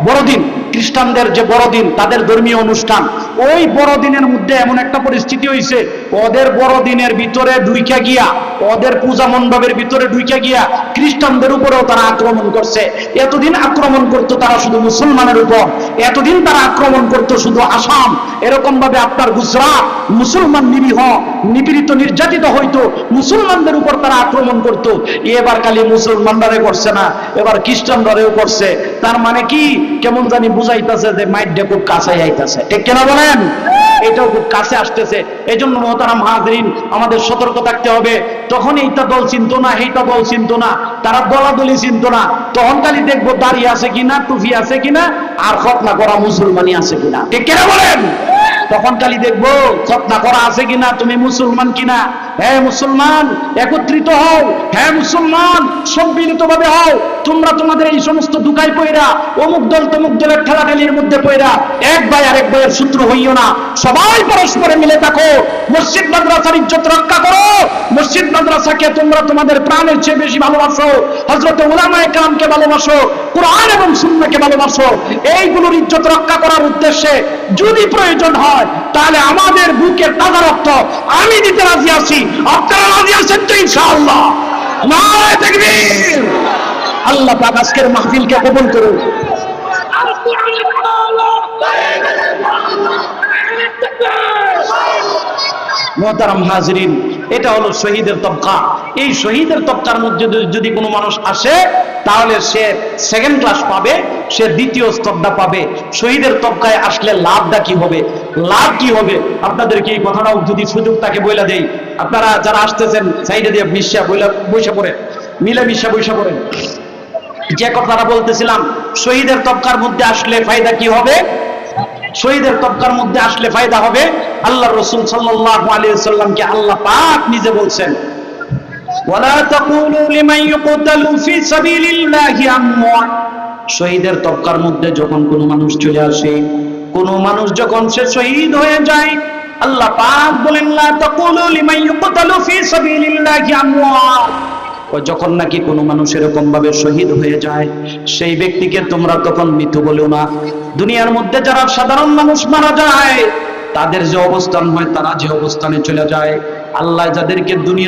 বড়দিন, খ্রিস্টানদের যে বড়দিন, তাদের ধর্মীয় অনুষ্ঠান, ওই বড়দিনের মধ্যে এমন একটা পরিস্থিতি হয়েছে, ওদের বড়দিনের ভিতরে ঢুইকা গিয়া, ওদের পূজা মণ্ডপের ভিতরে ঢুইকা গিয়া খ্রিস্টানদের উপরেও তারা আক্রমণ করছে। এতদিন আক্রমণ করতো তারা শুধু মুসলমানের উপর, এতদিন তারা আক্রমণ করতো শুধু আসাম, এরকম ভাবে আপনার গুজরাট, মুসলমান নিরীহ নিপীড়িত নির্যাতিত হইতো, মুসলমানদের উপর তারা আক্রমণ করতো। এবার খালি মুসলমানরারে করছে না, এবার খ্রিস্টানরারেও করছে। তার মানে কি? কেমন জানি বুঝাইতেছে যে মাইটটা খুব কাছে আইতাছে, ঠিক কিনা বলেন? এটাও খুব কাছে আসতেছে। এই জন্য মোহতারাম হাজরিন, আমাদের সতর্ক থাকতে হবে। তখন এইটা দল চিনতো না, এইটা দল চিনতো না, তারা দলাদলি চিনতো না। তখন খালি দেখবো দাঁড়িয়ে আছে কিনা, টুপি আছে কিনা, আর খতনা করা মুসলমানই আছে কিনা। ঠিক কিনা বলেন? তখন খালি দেখবো খতনা করা আছে কিনা, তুমি মুসলমান কিনা। হ্যাঁ মুসলমান, একত্রিত হও। হ্যাঁ মুসলমান, সম্মিলিত ভাবে হও। তোমরা তোমাদের এই সমস্ত দুকাই পয়রা, অমুক দল তমুক দলের ঠেলাঠেলির মধ্যে পয়রা এক ভাই আরেক ভাইয়ের সূত্র হইও না। সবাই পরস্পরে মিলে থাকো। মসজিদ মাদ্রাসার ইজ্জত রক্ষা করো। মসজিদ মাদ্রাসাকে তোমরা তোমাদের প্রাণের চেয়ে বেশি ভালোবাসো। হযরত উলামায়ে কেরামকে ভালোবাসো, কোরআন এবং সুন্নাহকে ভালোবাসো। এইগুলোর ইজ্জত রক্ষা করার উদ্দেশ্যে যদি প্রয়োজন হয়, তাহলে আমাদের বুকের তাজা রক্ত আমি দিতে রাজি আছি। আপনারা রাজি আছেন তো ইনশাআল্লাহ? নারে তাকবীর! আল্লাহ পাক আজকের মাহফিলকে কবুল করুন। মোহতারাম হাজরিন, এটা হলো শহীদের তবকা। এই শহীদের তবকার মধ্যে যদি কোনো মানুষ আসে, তাহলে সে সেকেন্ড ক্লাস পাবে, সে দ্বিতীয় স্তরটা পাবে। শহীদের তবকায় আসলে লাভটা কি হবে? লাভ কি হবে? আপনাদেরকে এই কথাটাও যদি সুযোগ তাকে বইলা দেই, আপনারা যারা আসতেছেন সাইডে দিয়ে মিশা বৈশা পড়ে, মিলে মিশা বৈশা পড়ে। যে কথাটা বলতেছিলাম, শহীদের তবকার মধ্যে আসলে ফায়দা কি হবে? শহীদের তবকার মধ্যে আসলে ফায়দা হবে, আল্লাহ রাসূল সাল্লাল্লাহু আলাইহি ওয়াসাল্লামকে আল্লাহ পাক নিজে বলছেন, ওয়ালা তাকুলু লিমান ইউকতালু ফি সাবিলিল্লাহি আমওয়াত। শহীদের তবকার মধ্যে যখন কোনো মানুষ চলে আসে, কোনো মানুষ যখন সে শহীদ হয়ে যায়, আল্লাহ পাক বলেন, লা তাকুলু লিমান ইউকতালু ফি সাবিলিল্লাহি আমওয়াত। যখন নাকি কোনো মানুষ এরকম ভাবে শহীদ হয়ে যায়, সেই ব্যক্তিকে তোমরা তখন মৃত বলো না। দুনিয়ার মধ্যে যারা সাধারণ মানুষ মারা যায়, তাদের যে অবস্থান হয়, তারা যে অবস্থানে চলে যায়, আল্লাহ যাদেরকে দুনিয়া